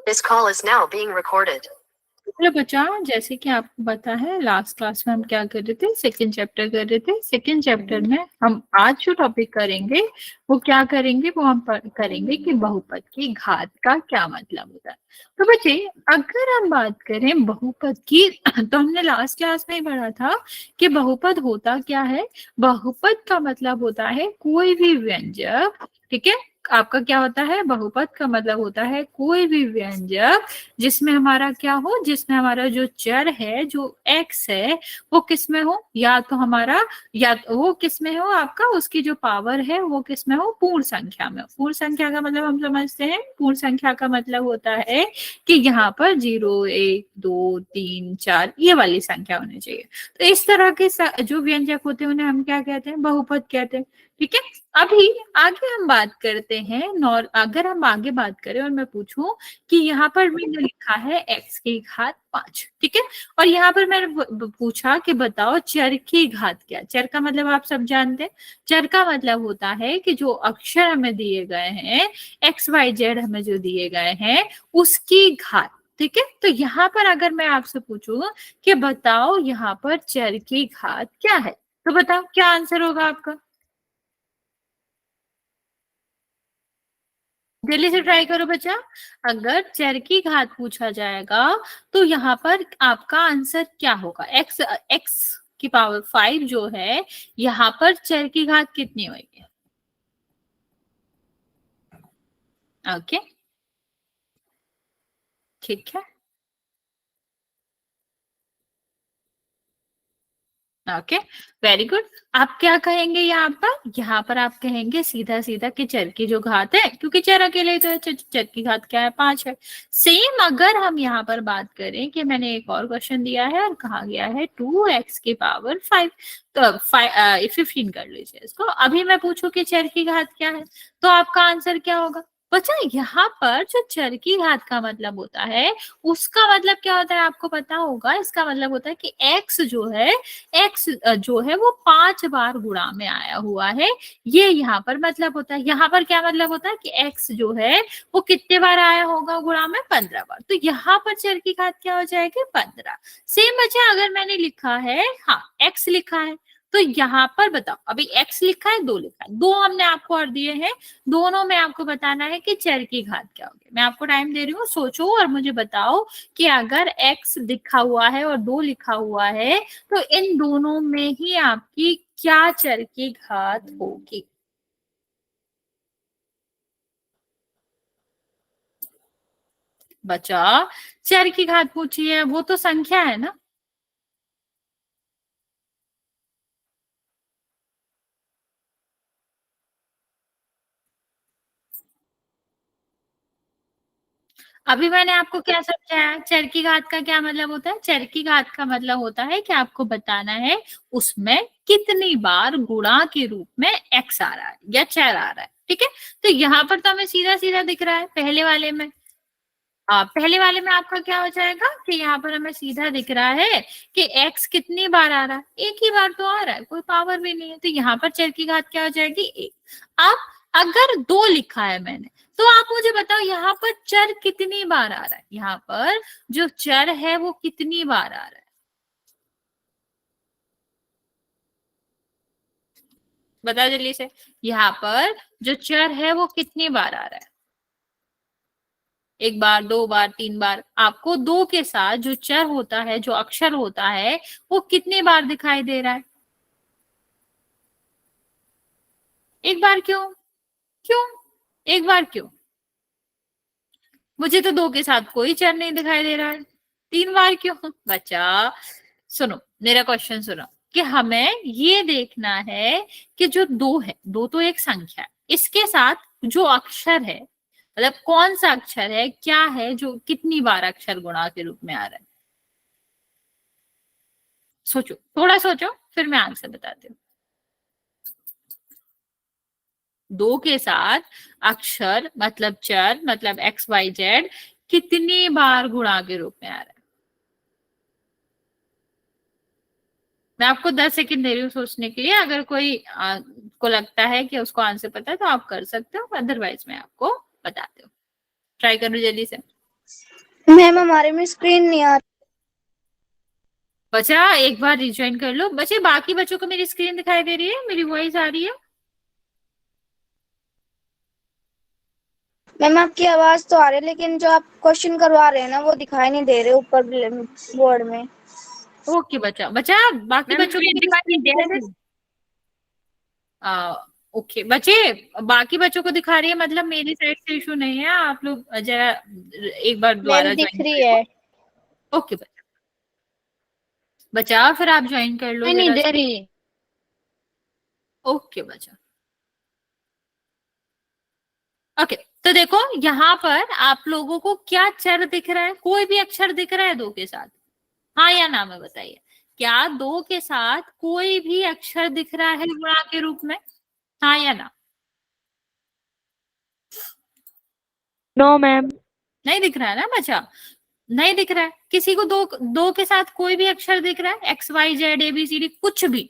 This call is now being recorded. Hello बच्चा, जैसे कि आपको पता है लास्ट क्लास में हम क्या कर रहे थे, सेकंड चैप्टर कर रहे थे। सेकंड चैप्टर में हम आज जो टॉपिक करेंगे वो क्या करेंगे, वो हम करेंगे कि बहुपद की घात का क्या मतलब होता है। तो बच्चे, अगर हम बात करें बहुपद की तो हमने लास्ट क्लास में ही पढ़ा था कि बहुपद होता क्या है। बहुपद का मतलब होता है कोई भी व्यंजक, ठीक है। आपका क्या होता है, बहुपद का मतलब होता है कोई भी व्यंजक जिसमें हमारा क्या हो, जिसमें हमारा जो चर है, जो x है, वो किस में हो, या तो हमारा, या तो वो किस में हो, आपका उसकी जो पावर है वो किस में हो, पूर्ण संख्या में हो। पूर्ण संख्या का मतलब हम समझते हैं, पूर्ण संख्या का मतलब होता है कि यहाँ पर 0 1 2 3 4 ये वाली संख्या होनी चाहिए। तो इस तरह के जो व्यंजक होते हैं उन्हें हम क्या कहते हैं, बहुपद कहते हैं, ठीक है। अभी आगे हम बात करते हैं अगर हम आगे बात करें और मैं पूछूं कि यहाँ पर मैंने लिखा है x की घात 5, ठीक है। और यहाँ पर मैंने पूछा कि बताओ चर की घात क्या। चर का मतलब आप सब जानते हैं, चर का मतलब होता है कि जो अक्षर हमें दिए गए हैं, x y z हमें जो दिए गए हैं उसकी घात, ठीक है। तो यहाँ पर अगर मैं आपसे पूछूं कि बताओ यहाँ पर चर की घात क्या है, तो बताओ क्या आंसर होगा आपका। जल्दी से ट्राई करो बच्चा। अगर चर की घात पूछा जाएगा तो यहाँ पर आपका आंसर क्या होगा। एक्स एक्स की पावर 5 जो है, यहाँ पर चर की घात कितनी होगी। ओके, ठीक है, ओके, वेरी गुड। आप क्या कहेंगे यहाँ पर आप कहेंगे सीधा सीधा कि चर की जो घात है, क्योंकि चर अकेले तो है, चर की घात क्या है, 5 है। सेम अगर हम यहाँ पर बात करें कि मैंने एक और क्वेश्चन दिया है और कहा गया है 2x की पावर 5, तो 15 कर लीजिए इसको। अभी मैं पूछूं कि चर की घात क्या है, तो आपका आंसर क्या होगा। बच्चा, यहाँ पर जो चर की घात का मतलब होता है, उसका मतलब क्या होता है आपको पता होगा। इसका मतलब होता है कि x जो है, x जो है वो 5 बार गुणा में आया हुआ है, ये यहाँ पर मतलब होता है। यहाँ पर क्या मतलब होता है कि x जो है वो कितने बार आया होगा गुणा में, 15 बार। तो यहाँ पर चर की घात क्या हो जाएगी, 15। सेम बच्चा, अगर मैंने लिखा है, हाँ x लिखा है, तो यहाँ पर बताओ, अभी x लिखा है, 2 लिखा है, 2 हमने आपको और दिए हैं, दोनों में आपको बताना है कि चर की घात क्या होगी। मैं आपको टाइम दे रही हूँ, सोचो और मुझे बताओ कि अगर x लिखा हुआ है और 2 लिखा हुआ है तो इन दोनों में ही आपकी क्या चर की घात होगी। बचा, चर की घात पूछी है, वो तो संख्या है ना। अभी मैंने आपको क्या समझाया, चर की घात का क्या मतलब होता है। चर की घात का मतलब होता है कि आपको बताना है उसमें कितनी बार गुणा के रूप में x आ रहा है या चर आ रहा है, ठीक है। तो यहाँ पर तो हमें सीधा सीधा दिख रहा है पहले वाले में। पहले वाले में आपका क्या हो जाएगा कि यहाँ पर हमें सीधा दिख रहा है कि x कितनी बार आ रहा है, एक ही बार तो आ रहा है, कोई पावर भी नहीं है। तो यहाँ पर चर की घात क्या हो जाएगी, 1। अब अगर 2 लिखा है मैंने, तो आप मुझे बताओ यहाँ पर चर कितनी बार आ रहा है, यहाँ पर जो चर है वो कितनी बार आ रहा है, बताओ जल्दी से। यहाँ पर जो चर है वो कितनी बार आ रहा है, 1 बार, 2 बार, 3 बार। आपको 2 के साथ जो चर होता है, जो अक्षर होता है, वो कितनी बार दिखाई दे रहा है, 1 बार। क्यों, क्यों 1 बार क्यों, मुझे तो 2 के साथ कोई चर नहीं दिखाई दे रहा है, 3 बार क्यों। बच्चा सुनो, मेरा क्वेश्चन सुनो, कि हमें ये देखना है कि जो 2 है, 2 तो एक संख्या है, इसके साथ जो अक्षर है, मतलब कौन सा अक्षर है, क्या है जो कितनी बार अक्षर गुणा के रूप में आ रहा है। सोचो, थोड़ा सोचो, फिर मैं आंसर बताती हूँ। 2 के साथ अक्षर मतलब चर मतलब एक्स वाई जेड कितनी बार गुणा के रूप में आ रहा है। मैं आपको 10 सेकंड दे रही हूँ सोचने के लिए। अगर कोई को लगता है कि उसको आंसर पता है तो आप कर सकते हो, अदरवाइज मैं आपको बताती हूँ। ट्राई करो जल्दी से। मैम हमारे में स्क्रीन नहीं आ रही। बच्चा एक बार रिज्वाइन कर लो। बच्चे बाकी बच्चों को मेरी स्क्रीन दिखाई दे रही है, मेरी वॉइस आ रही है? मैम आपकी आवाज तो आ रही है, लेकिन जो आप क्वेश्चन करवा रहे हैं ना वो दिखाई नहीं दे रहे ऊपर बोर्ड में। ओके बच्चा, बच्चा बाकी मैम बच्चों को स्क्रीन मेरी दिखाई स्क्रीन दे दिखाई रही दे है। रही ओके बच्चे, बाकी बच्चों को दिखा रही है, मतलब मेरी साइड से इशू नहीं है। आप लोग जरा एक बार मैम दोबारा दिख ज्वाइन रही कर है। लो। ओके बच्चा, बच्चा फिर आप ज्वाइन कर लो नहीं जरा दे सा। रही। ओके बच्चा, ओके। तो देखो यहाँ पर आप लोगों को क्या चर दिख रहा है? कोई भी अक्षर दिख रहा है दो के साथ? हाँ या ना में बताइए। क्या दो के साथ कोई भी अक्षर दिख रहा है गुणा के रूप में? हाँ या ना? No ma'am. नहीं दिख रहा है ना बच्चा? नहीं दिख रहा है किसी को? दो दो के साथ कोई भी अक्षर दिख रहा है? X Y Z A B C D कुछ भी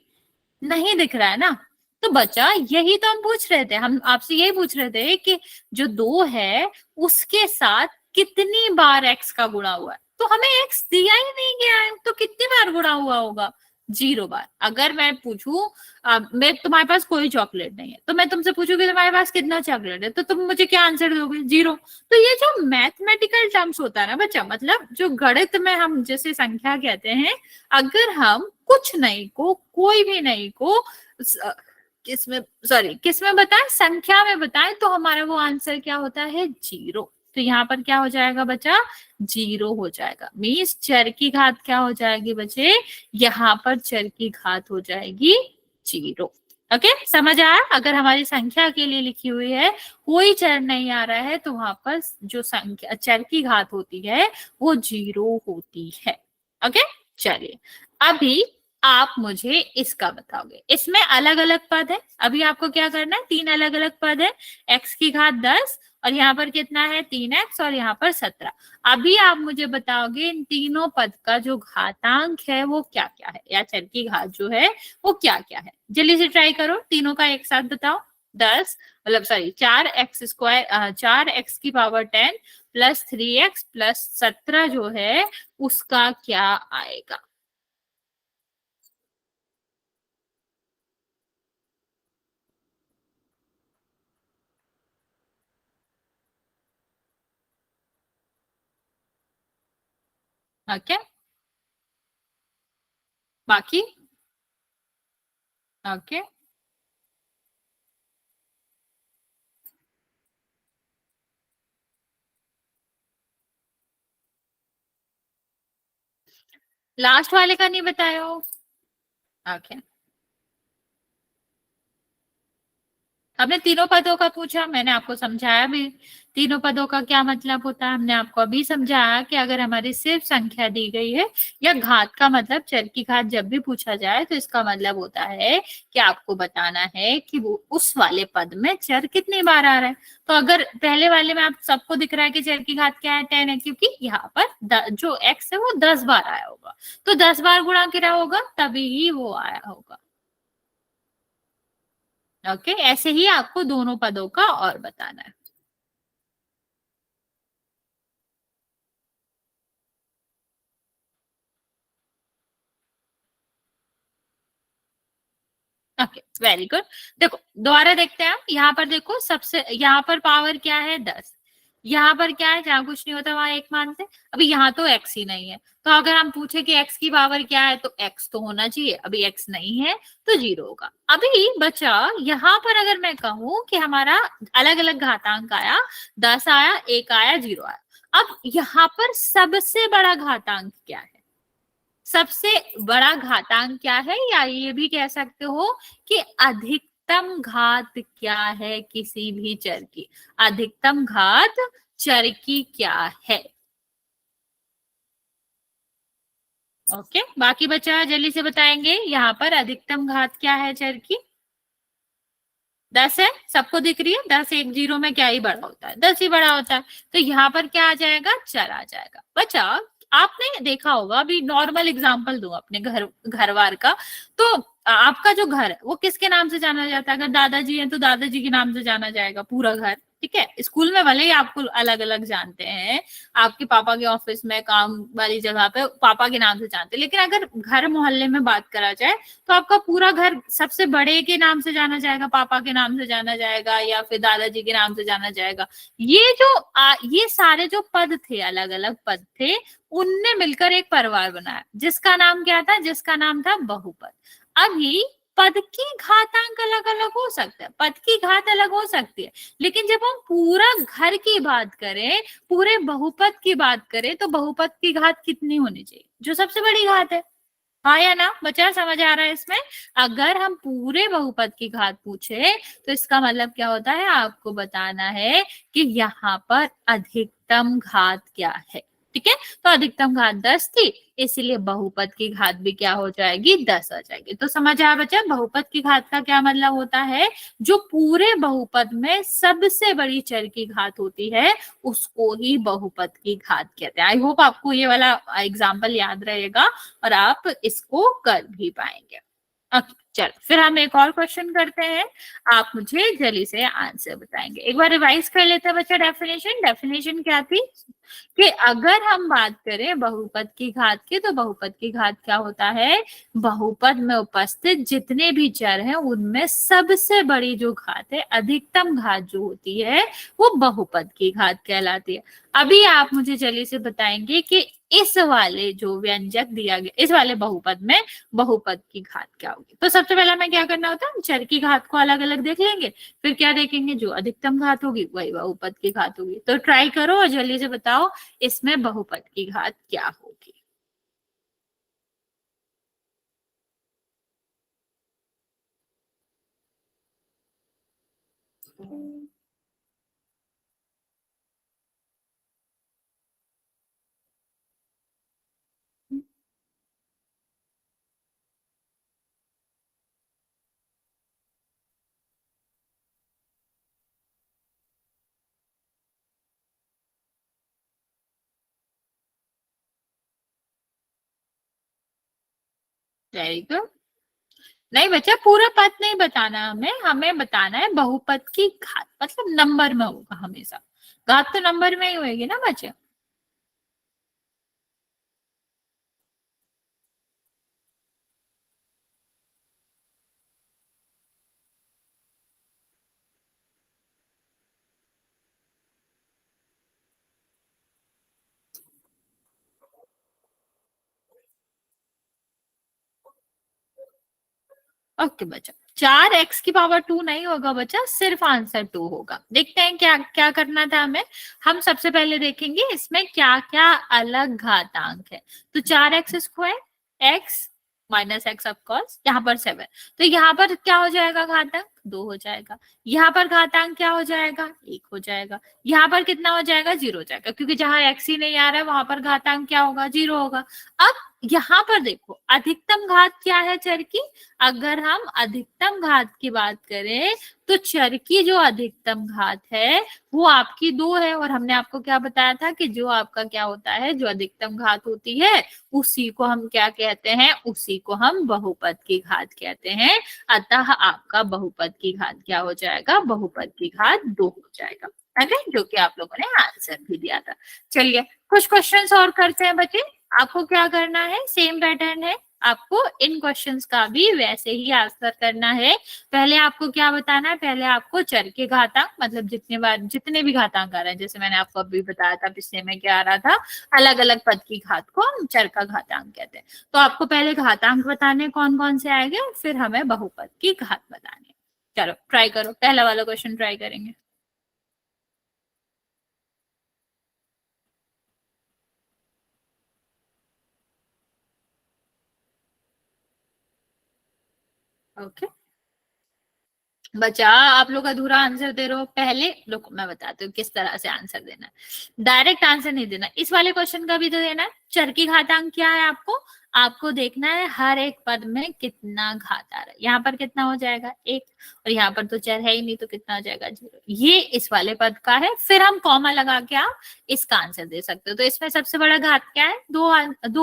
नहीं दिख रहा है ना? तो बच्चा यही तो हम पूछ रहे थे, हम आपसे यही पूछ रहे थे कि जो दो है उसके साथ कितनी बार एक्स का गुणा हुआ है। तो हमें एक्स दिया ही नहीं गया है, तो कितनी बार गुणा हुआ होगा? 0 बार। अगर मैं पूछूं, मैं तुम्हारे पास कोई चॉकलेट नहीं है, तो मैं तुमसे पूछूंगी तुम्हारे पास कितना चॉकलेट है, तो तुम मुझे क्या आंसर दोगे? 0। तो ये जो मैथमेटिकल टर्म्स होता है ना बच्चा, मतलब जो गणित में हम जैसे संख्या कहते हैं, अगर हम कुछ नहीं को, कोई भी नहीं को किसमें, सॉरी किसमें बताएं, संख्या में बताएं, तो हमारा वो आंसर क्या होता है? 0। तो यहाँ पर क्या हो जाएगा बच्चा? 0 हो जाएगा। मीन्स चर की घात क्या हो जाएगी बच्चे? यहाँ पर चर की घात हो जाएगी 0। ओके, समझ आया? अगर हमारी संख्या के लिए लिखी हुई है, कोई चर नहीं आ रहा है, तो वहां पर जो संख्या चर की घात होती है वो 0 होती है। ओके, चलिए अभी आप मुझे इसका बताओगे। इसमें अलग अलग पद है, अभी आपको क्या करना है? 3 अलग अलग पद है। x की घात 10 और यहाँ पर कितना है? 3x और यहाँ पर 17। अभी आप मुझे बताओगे इन तीनों पद का जो घातांक है वो क्या क्या है, या चर की घात जो है वो क्या क्या है? जल्दी से ट्राई करो, तीनों का एक साथ बताओ। 10 मतलब सॉरी 4x² 4x की पावर 10 प्लस 3x प्लस 17 जो है उसका क्या आएगा? ओके, बाकी ओके, लास्ट वाले का नहीं बताया हो? ओके, हमने तीनों पदों का पूछा, मैंने आपको समझाया भी तीनों पदों का क्या मतलब होता है। हमने आपको अभी समझाया कि अगर हमारी सिर्फ संख्या दी गई है, या घात का मतलब चर की घात जब भी पूछा जाए तो इसका मतलब होता है कि आपको बताना है कि वो उस वाले पद में चर कितनी बार आ रहा है। तो अगर पहले वाले में आप सबको दिख रहा है कि चर की घात क्या है? 10 है, क्योंकि यहाँ पर जो x है वो 10 बार आया होगा, तो 10 बार गुणा करा होगा तभी ही वो आया होगा। ओके, ऐसे ही आपको दोनों पदों का और बताना है। Okay, very good. देखो दोबारा देखते हैं हम, यहाँ पर देखो सबसे, यहाँ पर पावर क्या है? 10। यहाँ पर क्या है? जहाँ कुछ नहीं होता वहां एक मानते। अभी यहाँ तो x ही नहीं है, तो अगर हम पूछे कि x की पावर क्या है तो x तो होना चाहिए, अभी x नहीं है तो 0 होगा। अभी बचा यहाँ पर, अगर मैं कहूं कि हमारा अलग अलग घातांक आया, 10 आया, 1 आया, 0 आया, अब यहाँ पर सबसे बड़ा घातांक क्या है? सबसे बड़ा घातांक क्या है, या ये भी कह सकते हो कि अधिकतम घात क्या है किसी भी चर की? अधिकतम घात चर की क्या है? ओके, बाकी बचा जल्दी से बताएंगे। यहाँ पर अधिकतम घात क्या है चर की? 10 है, सबको दिख रही है? 10 1 0 में क्या ही बड़ा होता है? 10 ही बड़ा होता है। तो यहाँ पर क्या आ जाएगा? चर आ जाएगा। बचा आपने देखा होगा, अभी नॉर्मल एग्जांपल दूं अपने घरवार का, तो आपका जो घर है वो किसके नाम से जाना जाता है? अगर दादाजी है तो दादाजी के नाम से जाना जाएगा पूरा घर, ठीक है, स्कूल में भले ही आपको अलग अलग जानते हैं, आपके पापा के ऑफिस में काम वाली जगह पे पापा के नाम से जानते हैं, लेकिन अगर घर मोहल्ले में बात करा जाए तो आपका पूरा घर सबसे बड़े के नाम से जाना जाएगा, पापा के नाम से जाना जाएगा, या फिर दादाजी के नाम से जाना जाएगा। ये जो ये सारे जो पद थे, अलग अलग पद थे, उनने मिलकर एक परिवार बनाया जिसका नाम क्या था, जिसका नाम था बहुपद। अभी पद की घातांक अलग अलग हो सकता है, पद की घात अलग हो सकती है, लेकिन जब हम पूरा घर की बात करें, पूरे बहुपद की बात करें, तो बहुपद की घात कितनी होनी चाहिए, जो सबसे बड़ी घात है। हाँ या ना बच्चा, समझ आ रहा है इसमें? अगर हम पूरे बहुपद की घात पूछे तो इसका मतलब क्या होता है, आपको बताना है कि यहाँ पर अधिकतम घात क्या है। ठीक है, तो अधिकतम घात 10 थी, इसीलिए बहुपद की घात भी क्या हो जाएगी, 10 आ जाएगी। तो समझ आया बच्चा, बहुपद की घात का क्या मतलब होता है, जो पूरे बहुपद में सबसे बड़ी चर की घात होती है उसको ही बहुपद की घात कहते हैं। आई होप आपको ये वाला एग्जाम्पल याद रहेगा और आप इसको कर भी पाएंगे। चलो फिर हम एक और क्वेश्चन करते हैं, आप मुझे जल्दी से आंसर बताएंगे। एक बार रिवाइज कर लेते हैं बच्चा। डेफिनेशन क्या थी कि अगर हम बात करें बहुपद की घात की, तो बहुपद की घात क्या होता है, बहुपद में उपस्थित जितने भी चर हैं उनमें सबसे बड़ी जो घात है, अधिकतम घात जो होती है, वो बहुपद की घात कहलाती है। अभी आप मुझे जल्दी से बताएंगे कि इस वाले जो व्यंजक दिया गया, इस वाले बहुपद में बहुपद की घात क्या होगी। तो सबसे पहले हमें क्या करना होता है, हम चर की घात को अलग अलग देख लेंगे, फिर क्या देखेंगे, जो अधिकतम घात होगी वही बहुपद की घात होगी। तो ट्राई करो और जल्दी से बताओ इसमें बहुपद की घात क्या होगी। Very good. नहीं बच्चा, पूरा पद नहीं बताना हमें, हमें बताना है बहुपद की घात, मतलब नंबर में होगा हमेशा, घात तो नंबर में ही होगी ना बच्चे। ओके बच्चा, 4x⁻² नहीं होगा बच्चा, सिर्फ आंसर 2 होगा। देखते हैं क्या क्या करना था हमें। हम सबसे पहले देखेंगे इसमें क्या क्या अलग घातांक है। तो 4x², x -x ऑफकोर्स, यहाँ पर 7, तो यहाँ पर क्या हो जाएगा, घातांक 2 हो जाएगा। यहाँ पर घातांक क्या हो जाएगा, 1 हो जाएगा। यहाँ पर कितना हो जाएगा, 0 हो जाएगा, क्योंकि जहां x ही नहीं आ रहा है वहां पर घातांक क्या होगा, 0 होगा। अब यहाँ पर देखो अधिकतम घात क्या है चर की, अगर हम अधिकतम घात की बात करें तो चर की जो अधिकतम घात है वो आपकी 2 है, और हमने आपको क्या बताया था कि जो आपका क्या होता है, जो अधिकतम घात होती है उसी को हम क्या कहते हैं, उसी को हम बहुपद की घात कहते हैं। अतः आपका बहुपद की घात क्या हो जाएगा, बहुपद की घात 2 हो जाएगा। जो कि आप लोगों ने आंसर भी दिया था। चलिए कुछ क्वेश्चंस और करते हैं बच्चे। आपको क्या करना है, सेम पैटर्न है, आपको इन क्वेश्चंस का भी वैसे ही आंसर करना है। पहले आपको क्या बताना है, पहले आपको चर के घातांक, मतलब जितने भी घातांक आ रहे हैं, जैसे मैंने आपको अभी बताया था पिछले में क्या आ रहा था, अलग अलग पद की घात को हम चर का घातांक कहते हैं। तो आपको पहले घातांक बताने कौन कौन से आएंगे, और फिर हमें बहुपद की घात बतानी। चलो ट्राई करो, पहला वाला क्वेश्चन ट्राई करेंगे। ओके बच्चा, आप लोग अधूरा आंसर दे रहे हो। पहले लोग मैं बताती हूँ किस तरह से आंसर देना है। डायरेक्ट आंसर नहीं देना, इस वाले क्वेश्चन का भी तो देना है। चर की घातांक क्या है, आपको देखना है हर एक पद में कितना घात आ रहा है। यहाँ पर कितना हो जाएगा, 1, और यहाँ पर तो चर है ही नहीं, तो कितना हो जाएगा, 0। ये इस वाले पद का है, फिर हम कॉमा लगा के आप इसका आंसर दे सकते हो। तो इसमें सबसे बड़ा घात क्या है, 2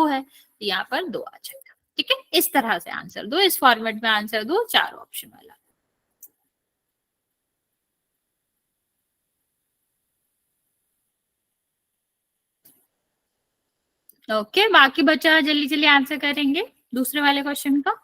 है, तो यहाँ पर 2 आ जाएगा। ठीक है, इस तरह से आंसर दो, इस फॉर्मेट में आंसर दो, 4 ऑप्शन वाला। ओके, बाकी बच्चा जल्दी जल्दी आंसर करेंगे दूसरे वाले क्वेश्चन का।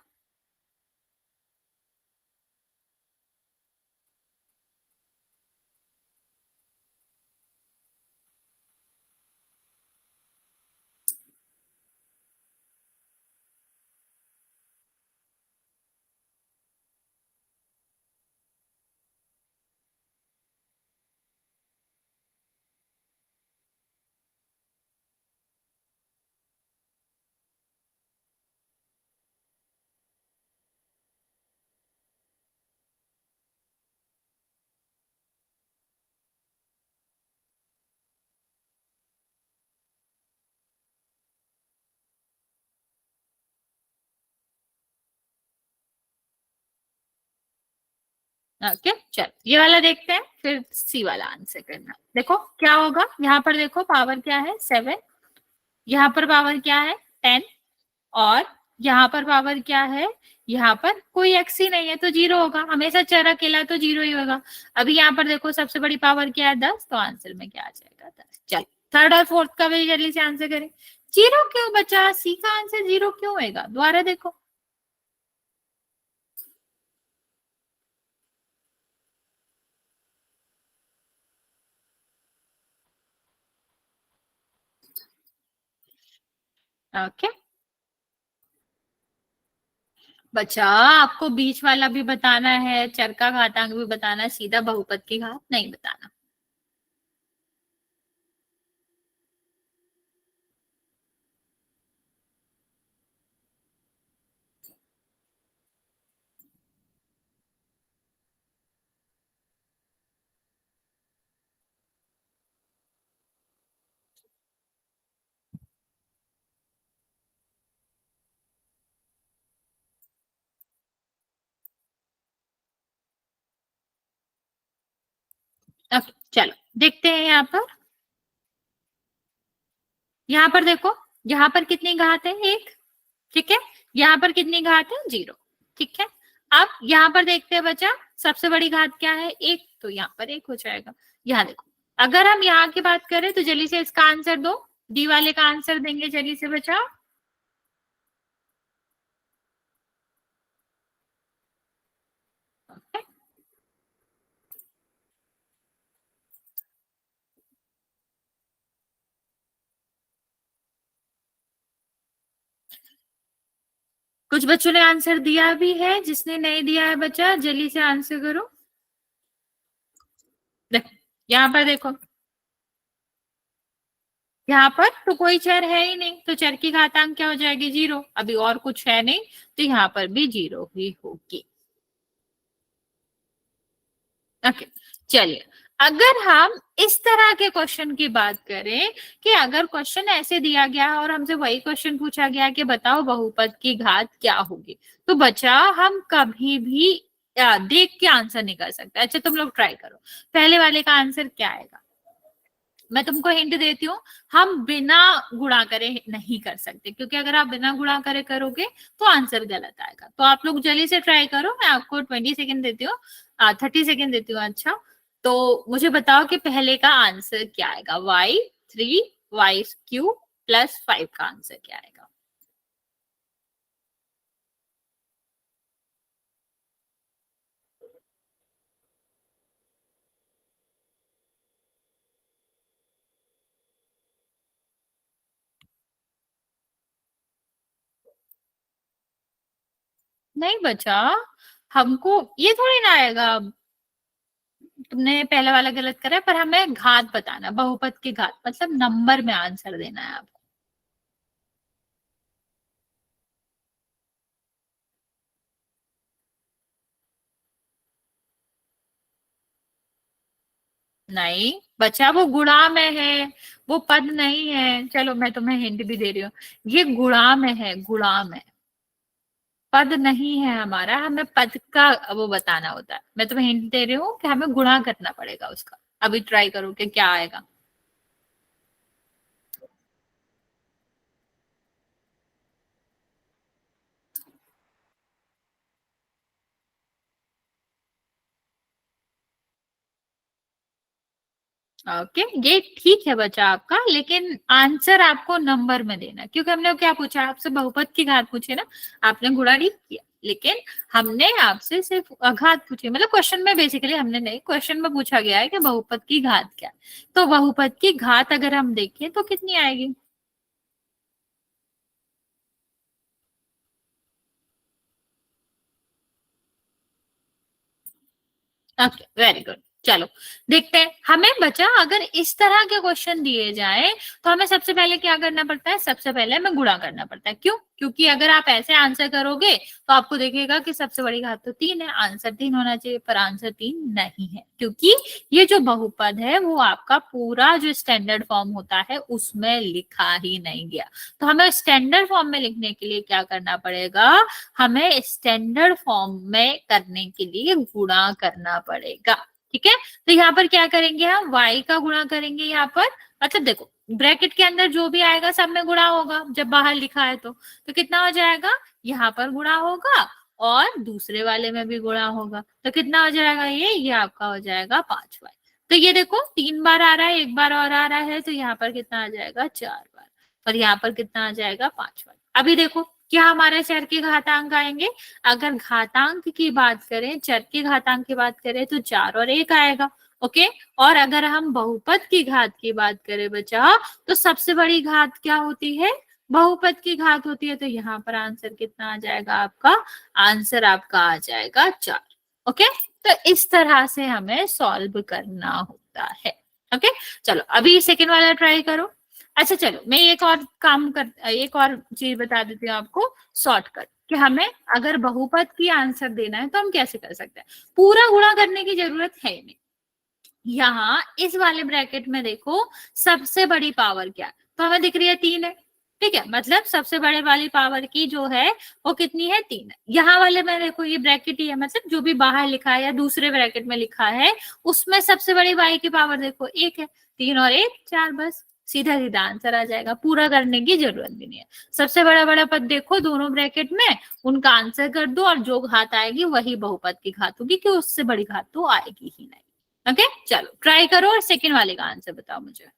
ओके चल, ये वाला देखते हैं, फिर सी वाला आंसर करना। देखो क्या होगा, यहाँ पर देखो पावर क्या है 7, यहाँ पर पावर क्या है 10, और यहाँ पर पावर क्या है, यहाँ पर कोई एक्स ही नहीं है तो जीरो होगा, हमेशा चर अकेला तो जीरो ही होगा। अभी यहाँ पर देखो सबसे बड़ी पावर क्या है 10, तो आंसर में क्या आ जाएगा 10। चल थर्ड और फोर्थ का भी जल्दी से आंसर करें। जीरो क्यों बचा, सी का आंसर जीरो क्यों होगा, दोबारा देखो। ओके बच्चा, आपको बीच वाला भी बताना है, चर का घातांक भी बताना है, सीधा बहुपद की घात नहीं बताना। ओके चलो देखते हैं यहाँ पर। यहाँ पर देखो, यहाँ पर कितनी घात है, एक, ठीक है। यहाँ पर कितनी घात है, जीरो, ठीक है। अब यहाँ पर देखते हैं बच्चा, सबसे बड़ी घात क्या है, एक, तो यहाँ पर एक हो जाएगा। यहाँ देखो, अगर हम यहाँ की बात करें तो जल्दी से इसका आंसर दो, डी वाले का आंसर देंगे जल्दी से बच्चा। Okay? कुछ बच्चों ने आंसर दिया भी है, जिसने नहीं दिया है बच्चा जल्दी से आंसर करो। देखो यहाँ पर देखो, यहाँ पर तो कोई चर है ही नहीं, तो चर की घातांक क्या हो जाएगी, जीरो। अभी और कुछ है नहीं, तो यहाँ पर भी जीरो ही होगी। ओके चलिए, अगर हम इस तरह के क्वेश्चन की बात करें कि अगर क्वेश्चन ऐसे दिया गया और हमसे वही क्वेश्चन पूछा गया कि बताओ बहुपद की घात क्या होगी, तो बच्चा हम कभी भी देख के आंसर नहीं कर सकते। अच्छा तुम लोग ट्राई करो, पहले वाले का आंसर क्या आएगा। मैं तुमको हिंट देती हूँ, हम बिना गुणा करे नहीं कर सकते, क्योंकि अगर आप बिना गुणा करे करोगे तो आंसर गलत आएगा। तो आप लोग जल्दी से ट्राई करो, मैं आपको 20 सेकेंड देती हूँ, 30 सेकेंड देती हूँ। अच्छा तो मुझे बताओ कि पहले का आंसर क्या आएगा, y3 y³ +5 का आंसर क्या आएगा। नहीं बचा, हमको ये थोड़ी ना आएगा, तुमने पहला वाला गलत करा है, पर हमें घात बताना, बहुपद की घात, मतलब नंबर में आंसर देना है आपको। नहीं बच्चा, वो गुणा में है, वो पद नहीं है। चलो मैं तुम्हें हिंट भी दे रही हूँ, ये गुणा में है, गुणा में, पद नहीं है हमारा, हमें पद का वो बताना होता है। मैं तुम्हें हिंट दे रही हूँ कि हमें गुणा करना पड़ेगा उसका। अभी ट्राई करो कि क्या आएगा। ओके, ये ठीक है बच्चा आपका, लेकिन आंसर आपको नंबर में देना, क्योंकि हमने क्या पूछा आपसे, बहुपद की घात पूछी ना, आपने गुणा नहीं किया, लेकिन हमने आपसे सिर्फ घात पूछी, मतलब क्वेश्चन में बेसिकली हमने नहीं, क्वेश्चन में पूछा गया है कि बहुपद की घात क्या है। तो बहुपद की घात अगर हम देखें तो कितनी आएगी? Okay, very good. चलो देखते हैं, हमें बचा अगर इस तरह के क्वेश्चन दिए जाए तो हमें सबसे पहले क्या करना पड़ता है, सबसे पहले हमें गुणा करना पड़ता है। क्यों? क्योंकि अगर आप ऐसे आंसर करोगे तो आपको देखिएगा कि सबसे बड़ी घात तो 3 है, आंसर 3 होना चाहिए, पर आंसर 3 नहीं है, क्योंकि ये जो बहुपद है वो आपका पूरा जो स्टैंडर्ड फॉर्म होता है उसमें लिखा ही नहीं गया। तो हमें स्टैंडर्ड फॉर्म में लिखने के लिए क्या करना पड़ेगा, हमें स्टैंडर्ड फॉर्म में करने के लिए गुणा करना पड़ेगा। ठीक है, तो यहाँ पर क्या करेंगे, हम y का गुणा करेंगे यहाँ पर, मतलब देखो ब्रैकेट के अंदर जो भी आएगा सब में गुणा होगा, जब बाहर लिखा है तो कितना हो जाएगा, यहाँ पर गुणा होगा और दूसरे वाले में भी गुणा होगा, तो कितना हो जाएगा, ये आपका हो जाएगा 5y। तो ये देखो 3 बार आ रहा है, 1 बार और आ रहा है, तो यहाँ पर कितना आ जाएगा, 4 बार, और यहाँ पर कितना आ जाएगा, 5 बार। अभी देखो क्या हमारे चर के घातांक आएंगे, अगर घातांक की बात करें, चर के घातांक की बात करें तो 4 और 1 आएगा। ओके, और अगर हम बहुपद की घात की बात करें बच्चा, तो सबसे बड़ी घात क्या होती है, बहुपद की घात होती है, तो यहाँ पर आंसर कितना आ जाएगा आपका, आंसर आपका आ जाएगा 4। ओके, तो इस तरह से हमें सॉल्व करना होता है। ओके, चलो अभी सेकेंड वाला ट्राई करो। अच्छा चलो, मैं एक और चीज बता देती हूँ आपको, शॉर्टकट, कि हमें अगर बहुपद की आंसर देना है तो हम कैसे कर सकते हैं। पूरा गुणा करने की जरूरत है नहीं, यहाँ इस वाले ब्रैकेट में देखो सबसे बड़ी पावर क्या है, तो हमें दिख रही है 3 है। ठीक है, मतलब सबसे बड़े वाली पावर की जो है वो कितनी है, 3 है। यहाँ वाले में देखो ये ब्रैकेट ही है, मतलब जो भी बाहर लिखा है या दूसरे ब्रैकेट में लिखा है उसमें सबसे बड़ी y की पावर देखो 1 है, 3 और 1 4, बस सीधा सीधा आंसर आ जाएगा, पूरा करने की जरूरत भी नहीं है। सबसे बड़ा बड़ा पद देखो दोनों ब्रैकेट में, उनका आंसर कर दो और जो घात आएगी वही बहुपद की घात होगी, कि उससे बड़ी घात तो आएगी ही नहीं। ओके, चलो ट्राई करो और सेकेंड वाले का आंसर बताओ मुझे।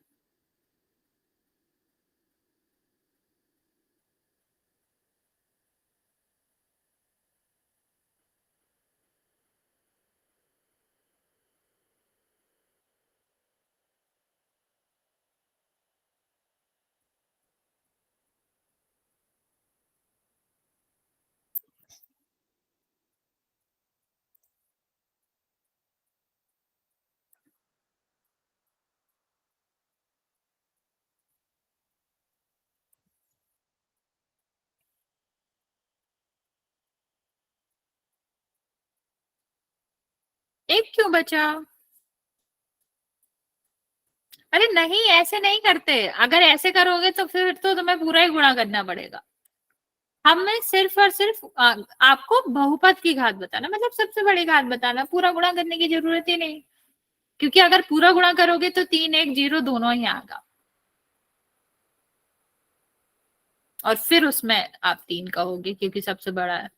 एक क्यों बचा? अरे नहीं, ऐसे नहीं करते, अगर ऐसे करोगे तो फिर तो तुम्हें पूरा ही गुणा करना पड़ेगा। हमें सिर्फ और सिर्फ आपको बहुपद की घात बताना, मतलब सबसे बड़ी घात बताना, पूरा गुणा करने की जरूरत ही नहीं, क्योंकि अगर पूरा गुणा करोगे तो 3 1 0 दोनों ही आएगा, और फिर उसमें आप 3 कहोगे क्योंकि सबसे बड़ा है।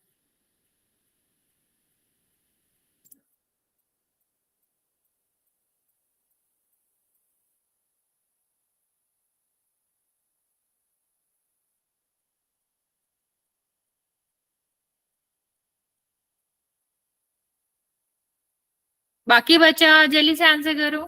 बाकी बचा, जल्दी से आंसर करो।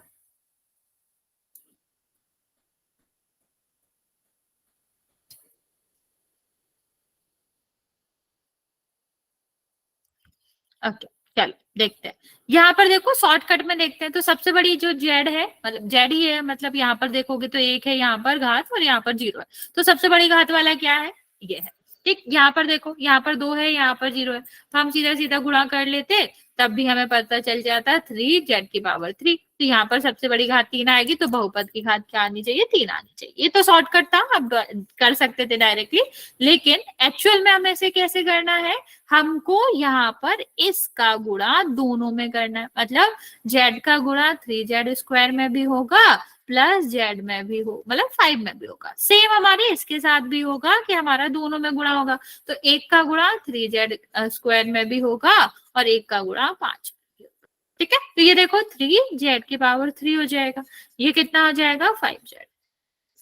ओके, चलो देखते हैं, यहाँ पर देखो शॉर्टकट में देखते हैं, तो सबसे बड़ी जो जेड है, मतलब जेड ही है, मतलब यहाँ पर देखोगे तो 1 है यहाँ पर घात और यहाँ पर 0 है, तो सबसे बड़ी घात वाला क्या है, ये है। ठीक, यहाँ पर देखो यहाँ पर 2 है यहाँ पर 0 है, तो हम सीधा सीधा गुणा कर लेते, तब भी हमें पता चल जाता है 3 जेड की पावर 3, तो यहाँ पर सबसे बड़ी घात 3 आएगी, तो बहुपद की घात क्या आनी चाहिए, 3 आनी चाहिए। ये तो शॉर्टकट था, अब कर सकते थे डायरेक्टली, लेकिन एक्चुअल में हमें इसे कैसे करना है, हमको यहाँ पर इसका गुणा दोनों में करना है, मतलब जेड का गुणा 3z² में भी होगा प्लस जेड में भी हो, मतलब 5 में भी होगा, सेम हमारे इसके साथ भी होगा कि हमारा दोनों में गुणा होगा, तो 1 का गुणा 3z² में भी होगा और 1 का गुणा 5 में भी होगा। ठीक है, तो ये देखो 3z³ हो जाएगा, ये कितना हो जाएगा 5z,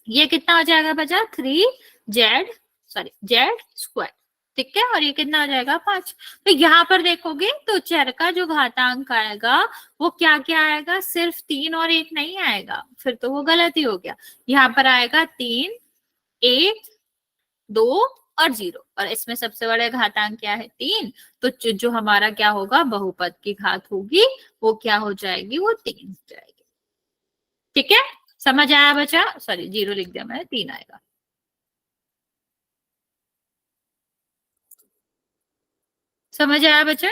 ये कितना हो जाएगा बचा 3z, सॉरी z², ठीक है, और ये कितना हो जाएगा 5। तो यहाँ पर देखोगे तो चर का जो घातांक आएगा वो क्या क्या आएगा, सिर्फ 3 और 1 नहीं आएगा, फिर तो वो गलत ही हो गया। यहाँ पर आएगा 3, 1, 2 और 0, और इसमें सबसे बड़ा घातांक क्या है 3, तो जो हमारा क्या होगा बहुपद की घात होगी वो क्या हो जाएगी, वो 3 हो जाएगी। ठीक है, समझ आया बच्चा, सॉरी 0 लिख दिया मैंने, 3 आएगा। समझ आया बच्चा?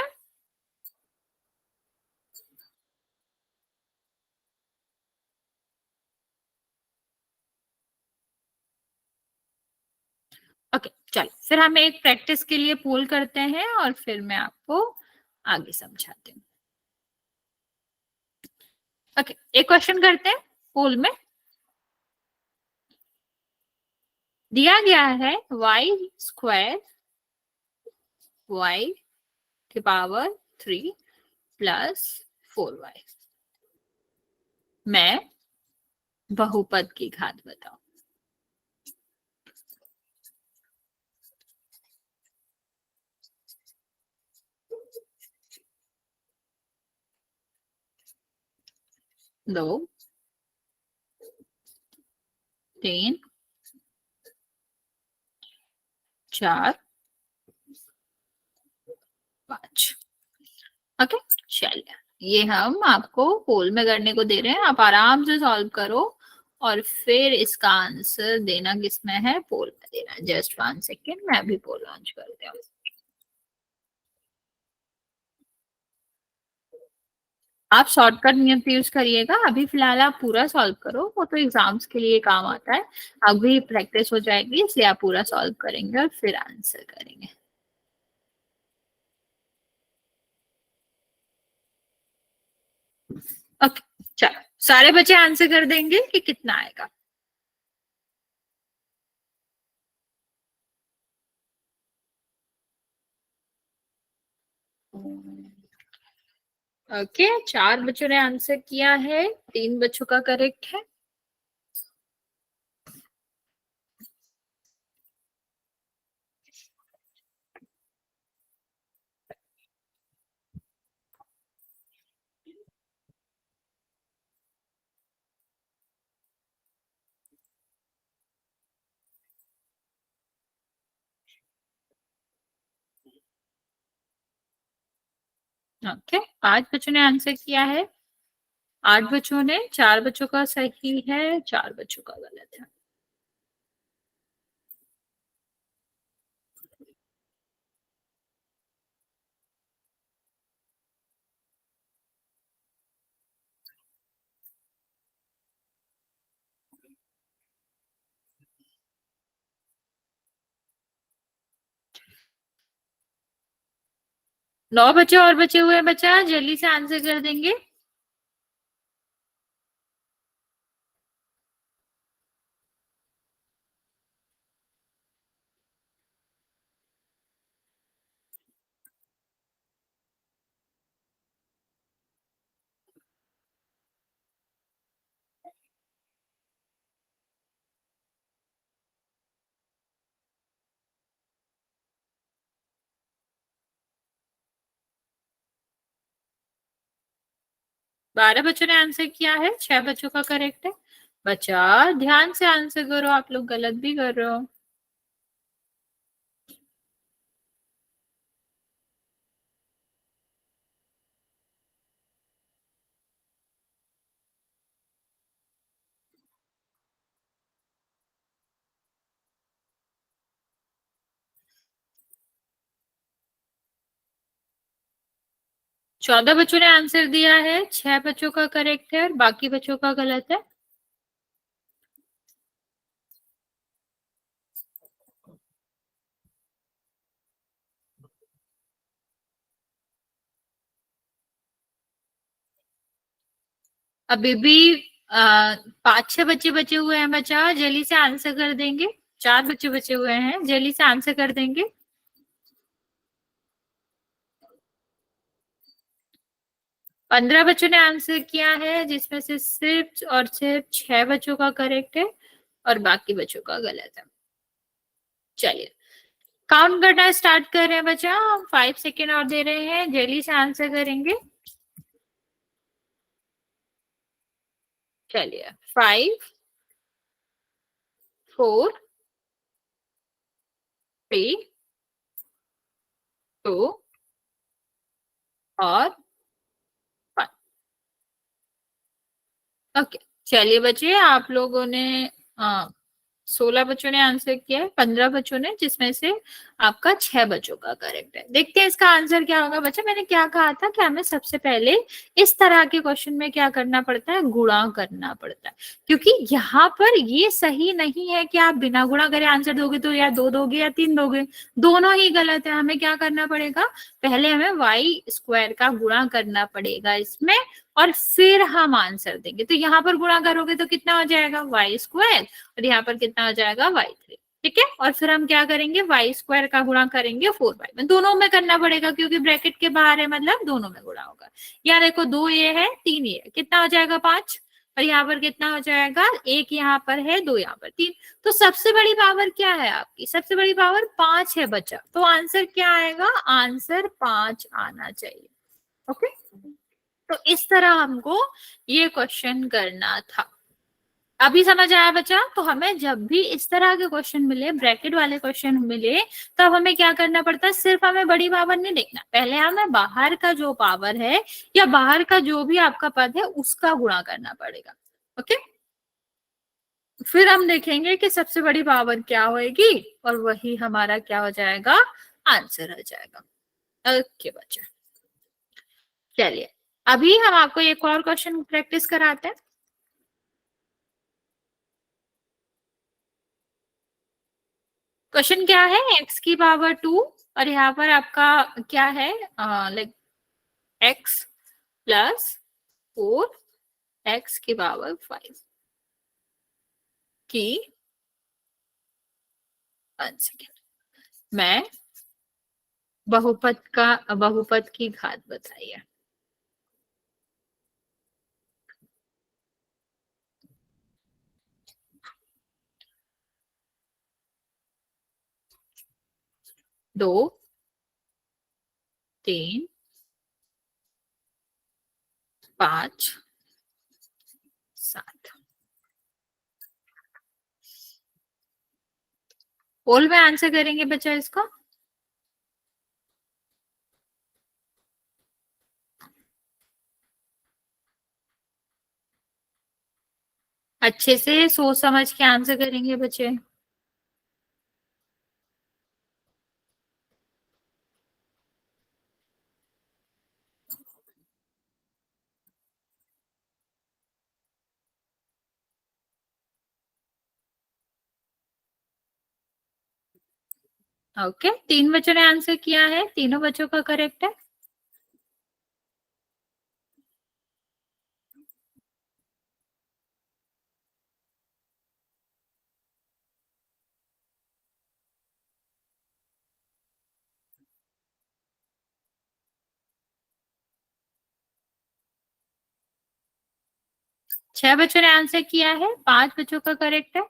ओके चलो, फिर हम एक प्रैक्टिस के लिए पोल करते हैं और फिर मैं आपको आगे समझाती हूँ। ओके, एक क्वेश्चन करते हैं पोल में। दिया गया है y² y³ प्लस 4y में बहुपद की घात बताओ। दो, 3, 4, 5। ओके चलिए, ये हम आपको पोल में करने को दे रहे हैं, आप आराम से सॉल्व करो और फिर इसका आंसर देना किसमें है, पोल में देना है। जस्ट 1 सेकेंड, मैं अभी पोल लॉन्च करती हूँ। आप शॉर्टकट नियम यूज करिएगा, अभी फिलहाल आप पूरा सॉल्व करो, वो तो एग्जाम्स के लिए काम आता है। अभी प्रैक्टिस हो जाएगी इसलिए आप पूरा सॉल्व करेंगे और फिर आंसर करेंगे। ओके चलो, सारे बच्चे आंसर कर देंगे कि कितना आएगा। ओके, 4 बच्चों ने आंसर किया है, 3 बच्चों का करेक्ट है। ओके, 5 बच्चों ने आंसर किया है, 8 बच्चों ने, 4 बच्चों का सही है, 4 बच्चों का गलत है। नौ बच्चे और बचे हुए हैं, बच्चा जल्दी से आंसर कर देंगे। बारह बच्चों ने आंसर किया है, 6 बच्चों का करेक्ट है। बच्चा ध्यान से आंसर करो, आप लोग गलत भी कर रहे हो। चौदह बच्चों ने आंसर दिया है, 6 बच्चों का करेक्ट है और बाकी बच्चों का गलत है। अभी भी 5-6 बच्चे बचे हुए हैं, बच्चा जल्दी से आंसर कर देंगे। 4 बच्चे बचे हुए हैं, जल्दी से आंसर कर देंगे। 15 बच्चों ने आंसर किया है, जिसमें से सिर्फ और सिर्फ 6 बच्चों का करेक्ट है और बाकी बच्चों का गलत है। चलिए काउंट करना स्टार्ट कर रहे हैं बच्चा, हम 5 सेकेंड और दे रहे हैं, जल्दी से आंसर करेंगे। चलिए 5 4 3 2 और 1। ओके चलिए बच्चे, आप लोगों ने 16 बच्चों ने आंसर किया है, 15 बच्चों ने, जिसमें से आपका 6 बच्चों का करेक्ट है। देखते हैं इसका आंसर क्या होगा बच्चा। मैंने क्या कहा था कि हमें सबसे पहले इस तरह के क्वेश्चन में क्या करना पड़ता है, गुणा करना पड़ता है, क्योंकि यहाँ पर ये सही नहीं है कि आप बिना गुणा करे आंसर दोगे तो या 2 दोगे या 3 दोगे, दोनों ही गलत है। हमें क्या करना पड़ेगा, पहले हमें वाई स्क्वायर का गुणा करना पड़ेगा इसमें, और फिर हम आंसर देंगे। तो यहाँ पर गुणा करोगे तो कितना हो जाएगा, वाई स्क्वायर, और यहाँ पर कितना हो जाएगा, y3। ठीक है, और फिर हम क्या करेंगे, वाई स्क्वायर का गुणा करेंगे 4y में। दोनों में करना पड़ेगा क्योंकि ब्रैकेट के बाहर है, मतलब दोनों में गुणा होगा। यहाँ देखो 2 ये है 3 ये है, कितना हो जाएगा 5, और यहाँ पर कितना हो जाएगा, 1 यहाँ पर है 2 यहाँ पर 3। तो सबसे बड़ी पावर क्या है आपकी, सबसे बड़ी पावर 5 है बच्चा। तो आंसर क्या आएगा, आंसर 5 आना चाहिए। ओके, तो इस तरह हमको ये क्वेश्चन करना था। अभी समझ आया बच्चा। तो हमें जब भी इस तरह के क्वेश्चन मिले, ब्रैकेट वाले क्वेश्चन मिले, तब हमें क्या करना पड़ता है, सिर्फ हमें बड़ी पावर नहीं देखना, पहले हमें बाहर का जो पावर है या बाहर का जो भी आपका पद है उसका गुणा करना पड़ेगा। ओके, फिर हम देखेंगे कि सबसे बड़ी पावर क्या होगी, और वही हमारा क्या हो जाएगा, आंसर हो जाएगा। ओके बच्चा, चलिए अभी हम आपको एक और क्वेश्चन प्रैक्टिस कराते हैं। क्वेश्चन क्या है, x की पावर 2, और यहाँ पर आपका क्या है, लाइक x प्लस 4 x की पावर 5 की, 1 सेकेंड, मैं बहुपद की घात बताइए। दो 3 5 7, होल में आंसर करेंगे बच्चा इसको। अच्छे से सोच समझ के आंसर करेंगे बच्चे। ओके, 3 बच्चों ने आंसर किया है, तीनों बच्चों का करेक्ट है। छह बच्चों ने आंसर किया है, 5 बच्चों का करेक्ट है।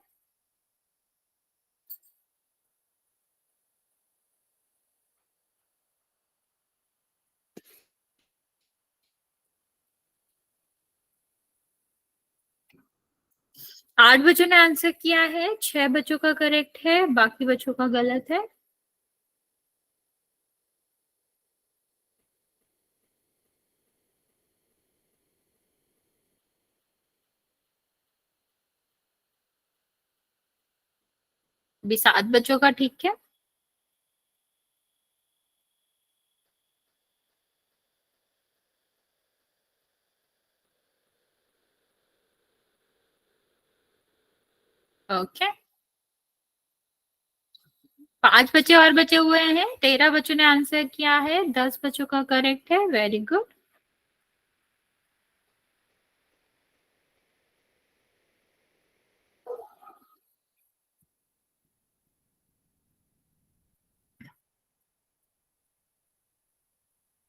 8 बच्चों ने आंसर किया है, 6 बच्चों का करेक्ट है, बाकी बच्चों का गलत है। अभी 7 बच्चों का ठीक है। ओके, 5 बच्चे और बचे हुए हैं, 13 बच्चों ने आंसर किया है, 10 बच्चों का करेक्ट है। Very good.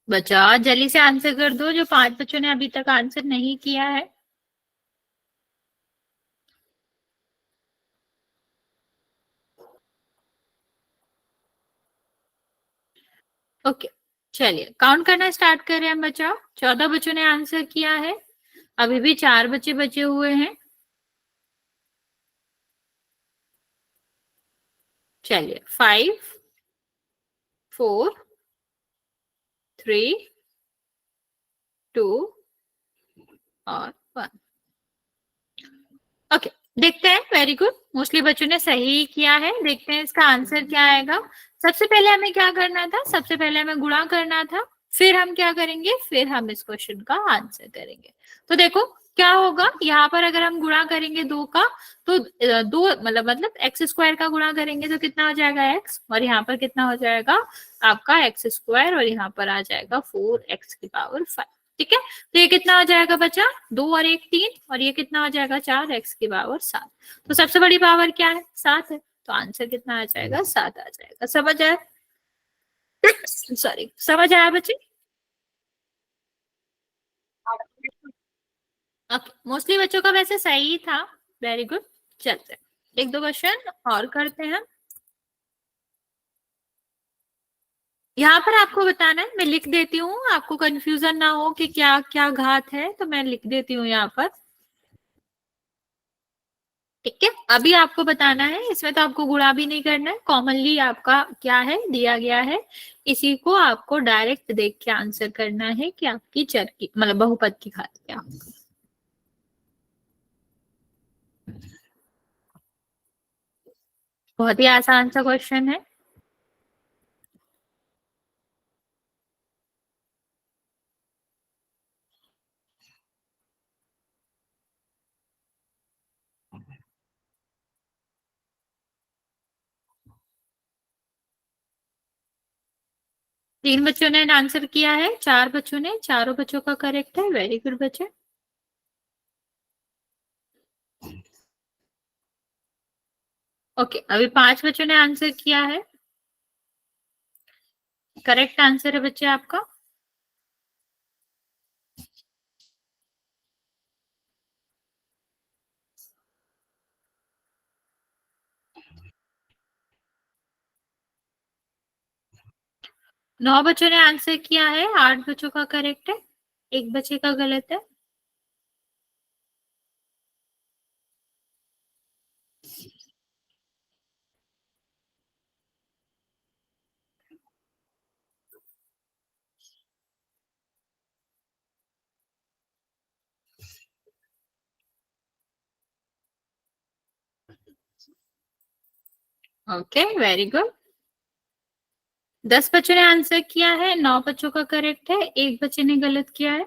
बच्चा जल्दी से आंसर कर दो, जो 5 बच्चों ने अभी तक आंसर नहीं किया है। ओके, चलिए काउंट करना स्टार्ट कर रहे हैं बच्चा। 14 बच्चों ने आंसर किया है, अभी भी 4 बच्चे बचे हुए हैं। चलिए 5, 4, 3, 2 और 1। ओके, देखते हैं। वेरी गुड, मोस्टली बच्चों ने सही किया है। देखते हैं इसका आंसर क्या आएगा। सबसे पहले हमें क्या करना था, सबसे पहले हमें गुणा करना था, फिर हम क्या करेंगे, फिर हम इस क्वेश्चन का आंसर करेंगे। तो देखो क्या होगा, यहाँ पर अगर हम गुणा करेंगे 2 का, तो 2 मतलब एक्स स्क्वायर का गुणा करेंगे तो कितना हो जाएगा x, और यहाँ पर कितना हो जाएगा आपका एक्स स्क्वायर, और यहाँ पर आ जाएगा 4x की पावर 5। ठीक है, तो ये कितना हो जाएगा बच्चा, 2 और 1 3, और ये कितना हो जाएगा 4x की पावर 7। तो सबसे बड़ी पावर क्या है, 7 है, तो आंसर कितना आ जाएगा, 7 आ जाएगा। समझ आया? सॉरी, समझ आया बच्चे? मोस्टली बच्चों का वैसे सही था। वेरी गुड, चलते हैं, एक दो क्वेश्चन और करते हैं। यहाँ पर आपको बताना है, मैं लिख देती हूँ, आपको कंफ्यूजन ना हो कि क्या क्या घात है, तो मैं लिख देती हूँ यहाँ पर। ठीक है, अभी आपको बताना है, इसमें तो आपको गुणा भी नहीं करना है, कॉमनली आपका क्या है दिया गया है, इसी को आपको डायरेक्ट देख के आंसर करना है कि आपकी चर की मतलब बहुपद की घात क्या। बहुत ही आसान सा क्वेश्चन है। तीन बच्चों ने आंसर किया है, 4 बच्चों ने, चारों बच्चों का करेक्ट है। वेरी गुड बच्चे। ओके, अभी 5 बच्चों ने आंसर किया है, करेक्ट आंसर है बच्चे आपका। नौ बच्चों ने आंसर किया है, 8 बच्चों का करेक्ट है, एक बच्चे का गलत है। Okay, very good. 10 बच्चों ने आंसर किया है, 9 बच्चों का करेक्ट है, एक बच्चे ने गलत किया है।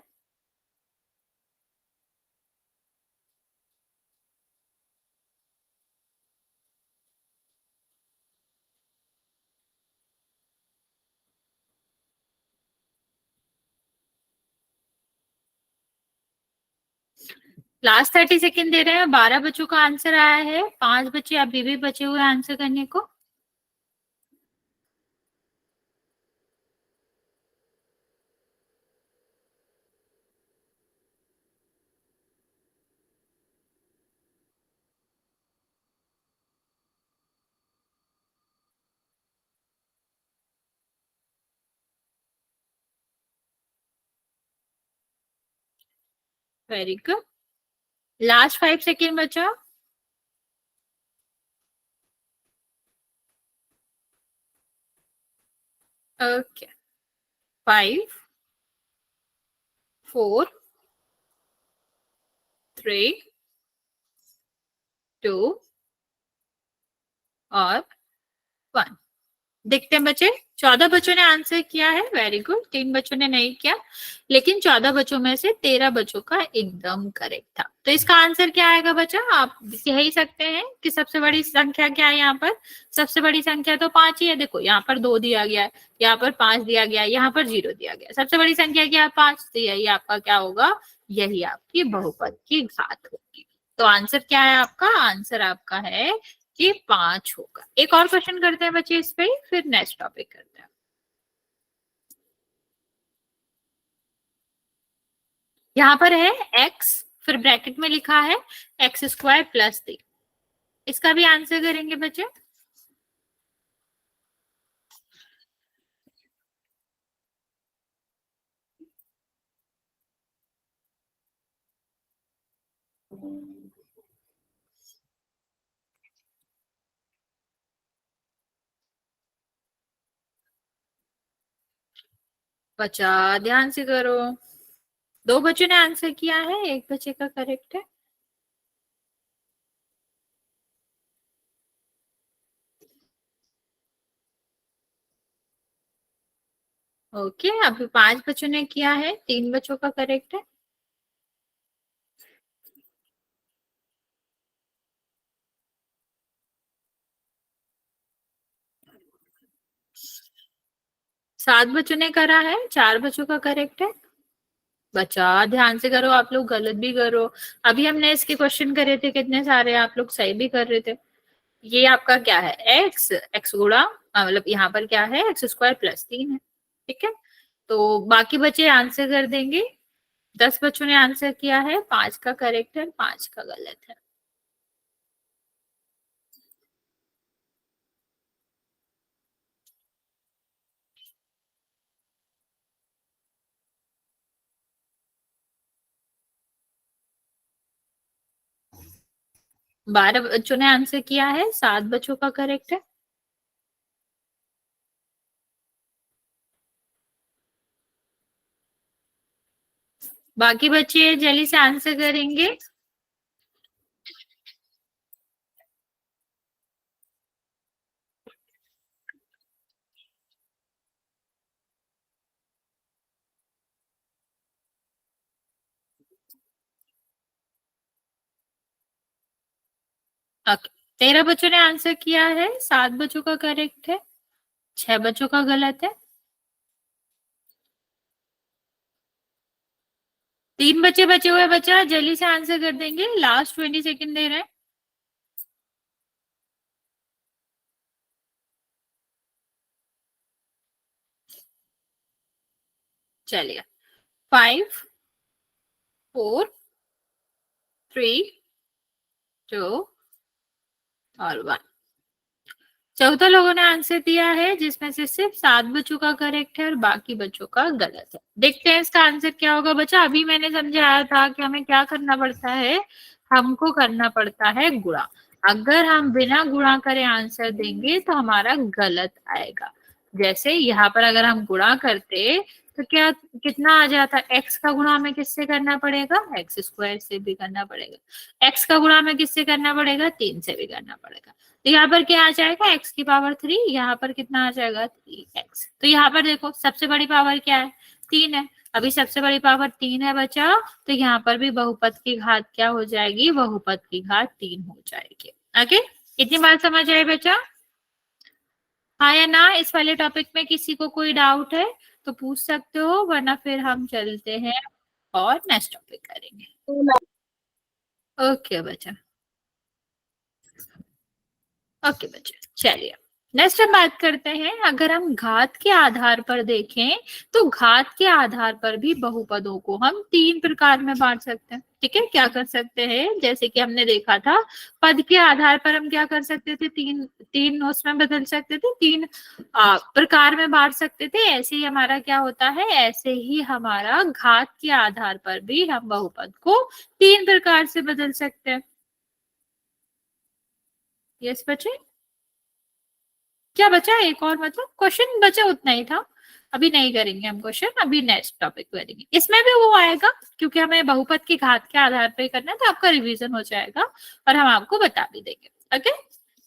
लास्ट 30 सेकेंड दे रहे हैं, 12 बच्चों का आंसर आया है, 5 बच्चे अभी भी बचे हुए आंसर करने को। वेरी गुड, लास्ट 5 सेकेंड बचा। ओके, 5, 4, 3, 2 और 1। देखते हैं बच्चे, 14 बच्चों ने आंसर किया है। वेरी गुड, 3 बच्चों ने नहीं किया, लेकिन 14 बच्चों में से 13 बच्चों का एकदम करेक्ट था। तो इसका आंसर क्या आएगा बच्चा, आप कह ही सकते हैं कि सबसे बड़ी संख्या क्या है यहाँ पर। सबसे बड़ी संख्या तो 5 ही है। देखो यहाँ पर 2 दिया गया है, यहाँ पर 5 दिया गया है, यहाँ पर 0 दिया गया है। सबसे बड़ी संख्या क्या है, 5। तो यही आपका क्या होगा, यही आपकी बहुपद की घात होगी। तो आंसर क्या है आपका, आंसर आपका है कि 5 होगा। एक और क्वेश्चन करते हैं बच्चे इस पे, फिर नेक्स्ट टॉपिक करते हैं। यहाँ पर है x, फिर ब्रैकेट में लिखा है एक्स स्क्वायर प्लस 3। इसका भी आंसर करेंगे बच्चे। बच्चा ध्यान से करो। 2 बच्चों ने आंसर किया है, 1 बच्चे का करेक्ट है। ओके, अभी 5 बच्चों ने किया है, 3 बच्चों का करेक्ट है। सात बच्चों ने करा है, 4 बच्चों का करेक्ट है। बच्चा ध्यान से करो, आप लोग गलत भी करो। अभी हमने इसके क्वेश्चन करे थे कितने सारे, आप लोग सही भी कर रहे थे। ये आपका क्या है, एक्स, एक्स गुणा मतलब यहाँ पर क्या है, एक्स स्क्वायर प्लस 3 है। ठीक है, तो बाकी बच्चे आंसर कर देंगे। 10 बच्चों ने आंसर किया है, 5 का करेक्ट है, 5 का गलत है। बारह बच्चों ने आंसर किया है, 7 बच्चों का करेक्ट है। बाकी बच्चे जल्दी से आंसर करेंगे। ओके, 13 बच्चों ने आंसर किया है, 7 बच्चों का करेक्ट है, 6 बच्चों का गलत है। 3 बच्चे बचे हुए, बच्चा जल्दी से आंसर कर देंगे, लास्ट 20 सेकेंड दे रहे हैं। चलिए, 5 4 3 2 और 1। 14 लोगों ने आंसर दिया है, जिसमें से सिर्फ 7 बच्चों का करेक्ट है और बाकी बच्चों का गलत है। देखते हैं इसका आंसर क्या होगा बच्चा। अभी मैंने समझाया था कि हमें क्या करना पड़ता है, हमको करना पड़ता है गुणा। अगर हम बिना गुणा करे आंसर देंगे तो हमारा गलत आएगा। जैसे यहाँ पर अगर हम गुणा करते तो क्या कितना आ जाता, एक्स का गुणा हमें किससे करना पड़ेगा, एक्स स्क्वायर से भी करना पड़ेगा। एक्स का गुणा हमें किससे करना पड़ेगा, 3 से भी करना पड़ेगा। तो यहाँ पर क्या आ जाएगा, एक्स की पावर 3, यहाँ पर कितना आ जाएगा 3x। तो यहाँ पर देखो सबसे बड़ी पावर क्या है, 3 है। अभी सबसे बड़ी पावर 3 है बचा, तो यहाँ पर भी बहुपद की घात क्या हो जाएगी, बहुपद की घात 3 हो जाएगी। ओके, इतनी बात समझ आए बच्चा? हाँ या ना? इस वाले टॉपिक में किसी को कोई डाउट है तो पूछ सकते हो, वरना फिर हम चलते हैं और नेक्स्ट टॉपिक करेंगे। ओके बच्चा, ओके बच्चे, चलिए नेक्स्ट हम बात करते हैं। अगर हम घात के आधार पर देखें तो घात के आधार पर भी बहुपदों को हम 3 प्रकार में बांट सकते हैं। ठीक है, क्या कर सकते हैं, जैसे कि हमने देखा था पद के आधार पर हम क्या कर सकते थे, तीन तीन उसमें बदल सकते थे, 3 प्रकार में बांट सकते थे। ऐसे ही हमारा क्या होता है, ऐसे ही हमारा घात के आधार पर भी हम बहुपद को 3 प्रकार से बदल सकते हैं। यस बच्चे, क्या बचा एक और, मतलब क्वेश्चन बचा उतना ही था। अभी नहीं करेंगे हम क्वेश्चन, अभी नेक्स्ट टॉपिक करेंगे। इसमें भी वो आएगा क्योंकि हमें बहुपद की घात के आधार पर करना है, तो आपका रिवीजन हो जाएगा और हम आपको बता भी देंगे। ओके,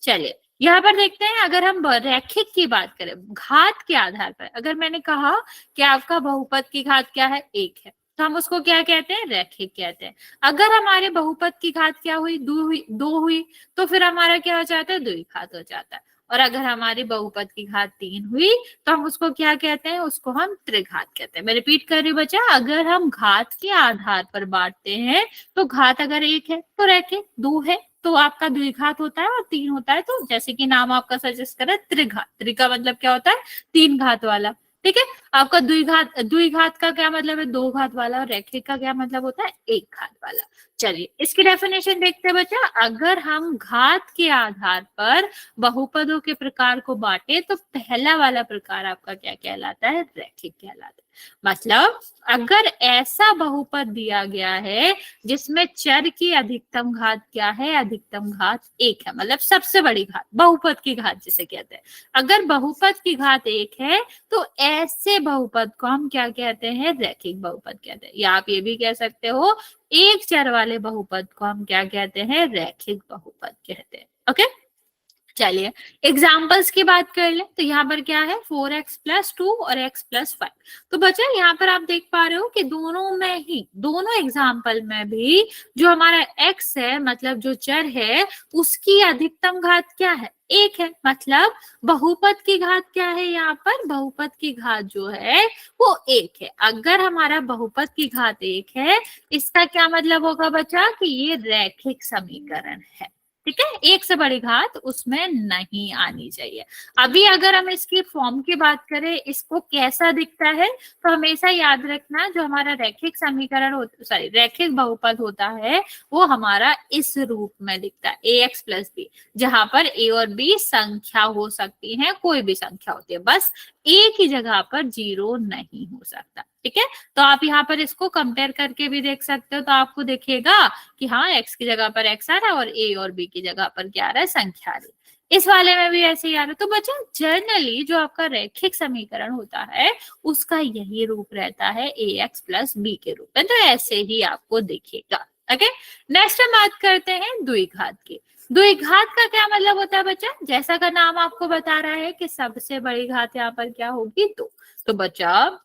चलिए यहाँ पर देखते हैं। अगर हम रैखिक की बात करें घात के आधार पर, अगर मैंने कहा कि आपका बहुपद की घात क्या है, 1 है, तो हम उसको क्या कहते हैं, रैखिक कहते हैं। अगर हमारे बहुपद की घात क्या हुई, 2 हुई, तो फिर हमारा क्या हो जाता है, द्विघात हो जाता है। और अगर हमारी बहुपद की घात 3 हुई तो हम उसको क्या कहते हैं, उसको हम त्रिघात कहते हैं। मैं रिपीट कर रही हूँ बच्चा, अगर हम घात के आधार पर बांटते हैं तो घात अगर 1 है तो रैखिक, 2 है तो आपका द्विघात होता है, और 3 होता है तो जैसे कि नाम आपका सजेस्ट कर रहा है त्रिघात। त्रि का मतलब क्या होता है, 3 घात वाला। ठीक है, आपका द्विघात का क्या मतलब है? दो घात वाला। और रैखिक का क्या मतलब होता है? एक घात वाला। चलिए इसकी डेफिनेशन देखते हैं बच्चा। अगर हम घात के आधार पर बहुपदों के प्रकार को बांटे तो पहला वाला प्रकार आपका क्या कहलाता है? रैखिक कहलाता है। मतलब अगर ऐसा बहुपद दिया गया है जिसमें चर की अधिकतम घात क्या है? अधिकतम घात एक है, मतलब सबसे बड़ी घात, बहुपद की घात जिसे कहते हैं। अगर बहुपद की घात एक है तो ऐसे बहुपद को हम क्या कहते हैं? रैखिक बहुपद कहते हैं। या आप ये भी कह सकते हो एक चर वाले बहुपद को हम क्या कहते हैं? रैखिक बहुपद कहते हैं। ओके, चलिए एग्जाम्पल्स की बात कर ले। तो यहाँ पर क्या है? 4x+2 और x+5। तो बच्चा यहाँ पर आप देख पा रहे हो कि दोनों एग्जाम्पल में भी जो हमारा x है, मतलब जो चर है, उसकी अधिकतम घात क्या है? एक है। मतलब बहुपद की घात क्या है? यहाँ पर बहुपद की घात जो है वो एक है। अगर हमारा बहुपद की घात एक है, इसका क्या मतलब होगा बच्चा? कि ये रैखिक समीकरण है। ठीक है, एक से बड़ी घात उसमें नहीं आनी चाहिए। अभी अगर हम इसकी फॉर्म की बात करें, इसको कैसा दिखता है, तो हमेशा याद रखना जो हमारा रैखिक समीकरण रैखिक बहुपद होता है वो हमारा इस रूप में दिखता है, ax+b, जहां पर a और b संख्या हो सकती है, कोई भी संख्या होती है, बस एक ही जगह पर जीरो नहीं हो सकता। ठीक है, तो आप यहाँ पर इसको कंपेयर करके भी देख सकते हो। तो आपको दिखेगा कि हाँ x की जगह पर x आ रहा है और a और b की जगह पर क्या आ रहा है? संख्या आ रही है। इस वाले में भी ऐसे ही आ रहा है। तो बच्चा जनरली जो आपका रैखिक समीकरण होता है उसका यही रूप रहता है, ax+b के रूप में। तो ऐसे ही आपको दिखेगा। ओके, नेक्स्ट हम बात करते हैं द्विघात की। द्विघात का क्या मतलब होता है बच्चा? जैसा का नाम आपको बता रहा है कि सबसे बड़ी घात यहाँ पर क्या होगी? दो। तो बच्चा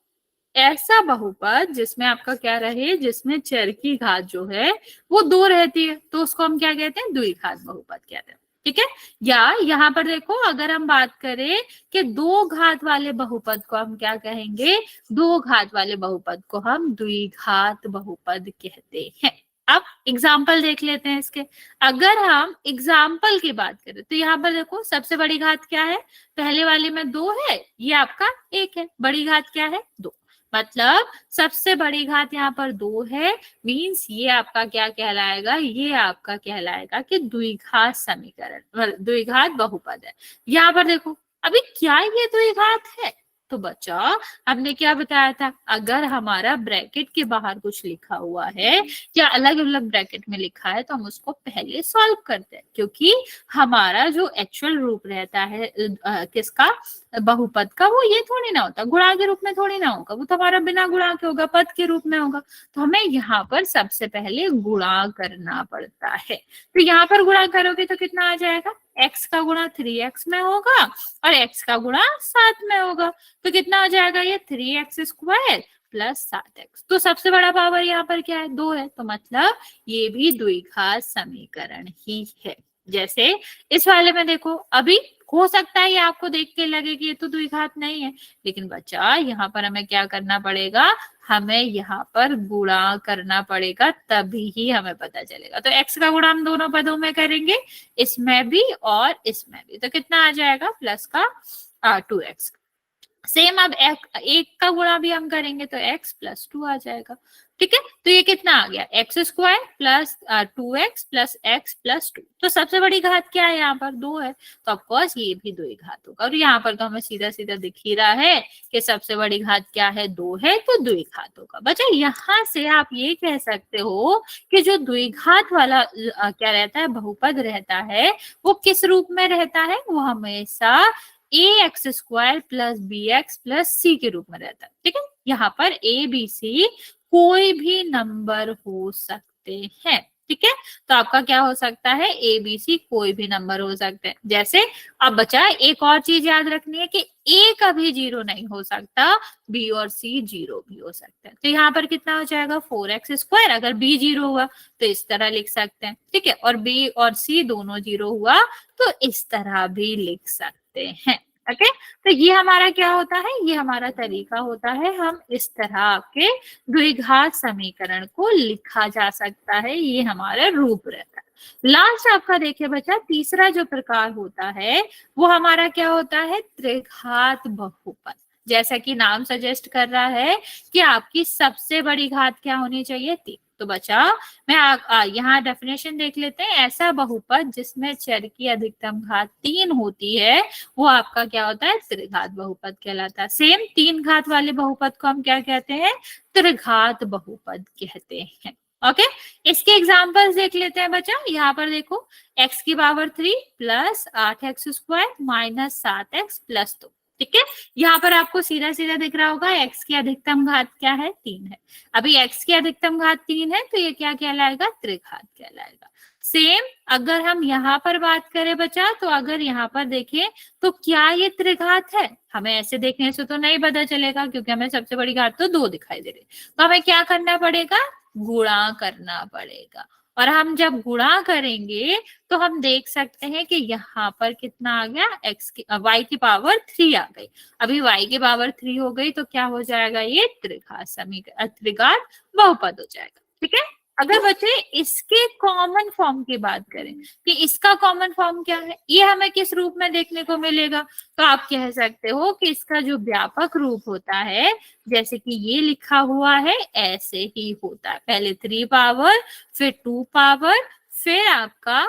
ऐसा बहुपद जिसमें आपका क्या रहे? जिसमें चर की घात जो है वो दो रहती है, तो उसको हम क्या कहते हैं? द्विघात बहुपद कहते हैं। ठीक है, या यहाँ पर देखो अगर हम बात करें कि दो घात वाले बहुपद को हम क्या कहेंगे? दो घात वाले बहुपद को हम द्विघात बहुपद कहते हैं। अब एग्जाम्पल देख लेते हैं इसके। अगर हम एग्जाम्पल की बात करें तो यहाँ पर देखो सबसे बड़ी घात क्या है? पहले वाले में दो है, ये आपका एक है। बड़ी घात क्या है? दो। मतलब सबसे बड़ी घात यहाँ पर दो है, मीन्स ये आपका क्या कहलाएगा? ये आपका कहलाएगा कि द्विघात समीकरण, द्विघात बहुपद है। यहाँ पर देखो अभी क्या ये द्विघात है? तो बच्चा हमने क्या बताया था? अगर हमारा ब्रैकेट के बाहर कुछ लिखा हुआ है या अलग अलग ब्रैकेट में लिखा है तो हम उसको पहले सॉल्व करते हैं, क्योंकि हमारा जो एक्चुअल रूप रहता है किसका? बहुपद का, वो ये थोड़ी ना होता, गुणा के रूप में थोड़ी ना होगा, वो तो हमारा बिना गुणा के होगा, पद के रूप में होगा। तो हमें यहाँ पर सबसे पहले गुणा करना पड़ता है। तो यहाँ पर गुणा करोगे तो कितना आ जाएगा? x का गुणा 3x में होगा और x का गुणा 7 में होगा। तो कितना आ जाएगा? ये 3x² + 7x। तो सबसे बड़ा पावर यहाँ पर क्या है? 2 है। तो मतलब ये भी द्विघात समीकरण ही है। जैसे इस वाले में देखो, अभी हो सकता है ये आपको देख के लगे कि ये तो द्विघात नहीं है, लेकिन बच्चा यहाँ पर हमें क्या करना पड़ेगा? हमें यहाँ पर गुणा करना पड़ेगा, तभी ही हमें पता चलेगा। तो x का गुणा हम दोनों पदों में करेंगे, इसमें भी और इसमें भी। तो कितना आ जाएगा? प्लस का 2x। सेम अब एक का गुणा भी हम करेंगे तो x + 2 आ जाएगा। ठीक है, तो ये कितना आ गया? x² + 2x + x + 2। तो सबसे बड़ी घात क्या है? यहाँ पर 2 है, तो ऑफकोर्स ये भी द्विघात होगा। और यहाँ पर तो हमें सीधा सीधा दिख ही रहा है कि सबसे बड़ी घात क्या है? 2 है, तो द्विघात होगा। बच्चा यहाँ से आप ये कह सकते हो कि जो द्विघात वाला क्या रहता है? बहुपद रहता है, वो किस रूप में रहता है? वो हमेशा ax² + bx + c के रूप में रहता है। ठीक है, यहाँ पर a b c कोई भी नंबर हो सकते हैं। ठीक है, तो आपका क्या हो सकता है? a b c कोई भी नंबर हो सकते हैं। जैसे अब बचा एक और चीज याद रखनी है कि a कभी 0 नहीं हो सकता, b और c 0 भी हो सकते हैं। तो यहाँ पर कितना हो जाएगा? 4x²। अगर b 0 हुआ तो इस तरह लिख सकते हैं। ठीक है, और b और c दोनों 0 हुआ तो इस तरह भी लिख सकते हैं। ओके, तो ये हमारा क्या होता है? ये हमारा तरीका होता है, हम इस तरह के द्विघात समीकरण को लिखा जा सकता है। ये हमारा रूप रहता है। लास्ट आपका देखिए बच्चा, तीसरा जो प्रकार होता है वो हमारा क्या होता है? त्रिघात बहुपद। जैसा कि नाम सजेस्ट कर रहा है कि आपकी सबसे बड़ी घात क्या होनी चाहिए, 3। तो बचा मैं यहाँ डेफिनेशन देख लेते हैं। ऐसा बहुपद जिसमें चर की अधिकतम घात 3 होती है वो आपका क्या होता है, त्रिघात बहुपद कहलाता है। सेम 3 घात वाले बहुपद को हम क्या कहते हैं, त्रिघात बहुपद कहते हैं। ओके, इसके एग्जांपल्स देख लेते हैं बच्चा। यहाँ पर देखो x की power 3 plus 8x square minus 7x plus 2। ठीक है, यहाँ पर आपको सीधा सीधा दिख रहा होगा x की अधिकतम घात क्या है, 3 है। अभी x की अधिकतम घात 3 है तो ये क्या कहलाएगा, त्रिघात कहलाएगा। सेम अगर हम यहाँ पर बात करें बच्चा, तो अगर यहाँ पर देखें तो क्या ये त्रिघात है, हमें ऐसे देखने से तो नहीं पता चलेगा क्योंकि हमें सबसे बड़ी घात तो 2 दिखाई दे रही है। तो हमें क्या करना पड़ेगा, गुणा करना पड़ेगा। और हम जब गुणा करेंगे तो हम देख सकते हैं कि यहाँ पर कितना आ गया, y की पावर 3 आ गई। अभी y की पावर 3 हो गई तो क्या हो जाएगा, ये त्रिघात बहुपद हो जाएगा। ठीक है, अगर बच्चे इसके कॉमन फॉर्म की बात करें कि इसका कॉमन फॉर्म क्या है, ये हमें किस रूप में देखने को मिलेगा, तो आप कह सकते हो कि इसका जो व्यापक रूप होता है, जैसे कि ये लिखा हुआ है ऐसे ही होता है। पहले 3 पावर, फिर 2 पावर, फिर आपका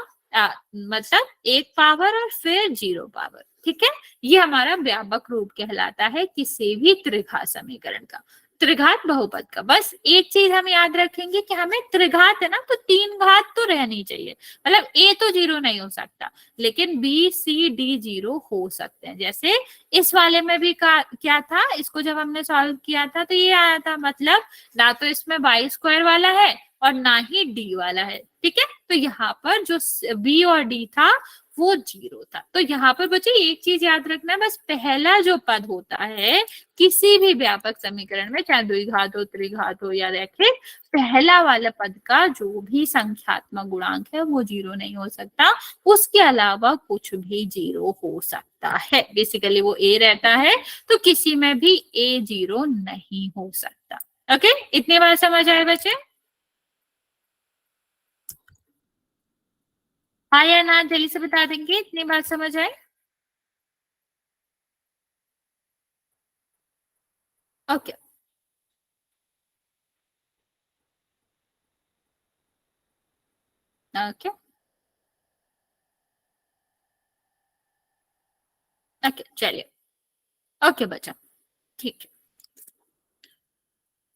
मतलब 1 पावर और फिर 0 पावर। ठीक है, ये हमारा व्यापक रूप कहलाता है किसी भी त्रिघात समीकरण का, त्रिघात बहुपद का। बस एक चीज हम याद रखेंगे कि हमें त्रिघात है ना, तो 3 घात तो रहनी चाहिए। मतलब a तो 0 नहीं हो सकता, लेकिन b c d 0 हो सकते हैं। जैसे इस वाले में भी क्या था, इसको जब हमने सॉल्व किया था तो ये आया था, मतलब ना तो इसमें y स्क्वायर वाला है और ना ही d वाला है। ठीक है, तो यहाँ पर जो b और d था वो 0 था। तो यहाँ पर बच्चे एक चीज याद रखना है, बस पहला जो पद होता है किसी भी व्यापक समीकरण में, चाहे द्विघात हो, त्रिघात हो या रैखिक, पहला वाला पद का जो भी संख्यात्मक गुणांक है वो 0 नहीं हो सकता। उसके अलावा कुछ भी 0 हो सकता है। बेसिकली वो a रहता है तो किसी में भी a 0 नहीं हो सकता। ओके, इतनी बात समझ आए बच्चे? हाँ या ना जल्दी से बता देंगे, इतनी बात समझ आए? ओके ओके ओके, चलिए। ओके बच्चा, ठीक है।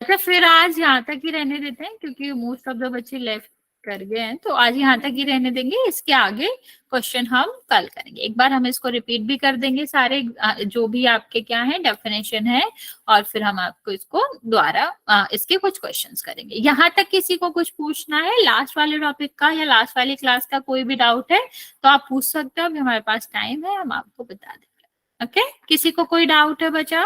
अच्छा, फिर आज यहाँ तक ही रहने देते हैं क्योंकि मोस्ट ऑफ द बच्चे लेफ्ट कर गए हैं, तो आज यहाँ तक ही रहने देंगे। इसके आगे क्वेश्चन हम कल करेंगे। एक बार हम इसको रिपीट भी कर देंगे सारे जो भी आपके क्या है डेफिनेशन है, और फिर हम आपको इसको दोबारा इसके कुछ क्वेश्चंस करेंगे। यहाँ तक किसी को कुछ पूछना है लास्ट वाले टॉपिक का या लास्ट वाली क्लास का, कोई भी डाउट है तो आप पूछ सकते हो। अभी हमारे पास टाइम है, हम आपको बता देंगे। ओके, किसी को कोई डाउट है बचा?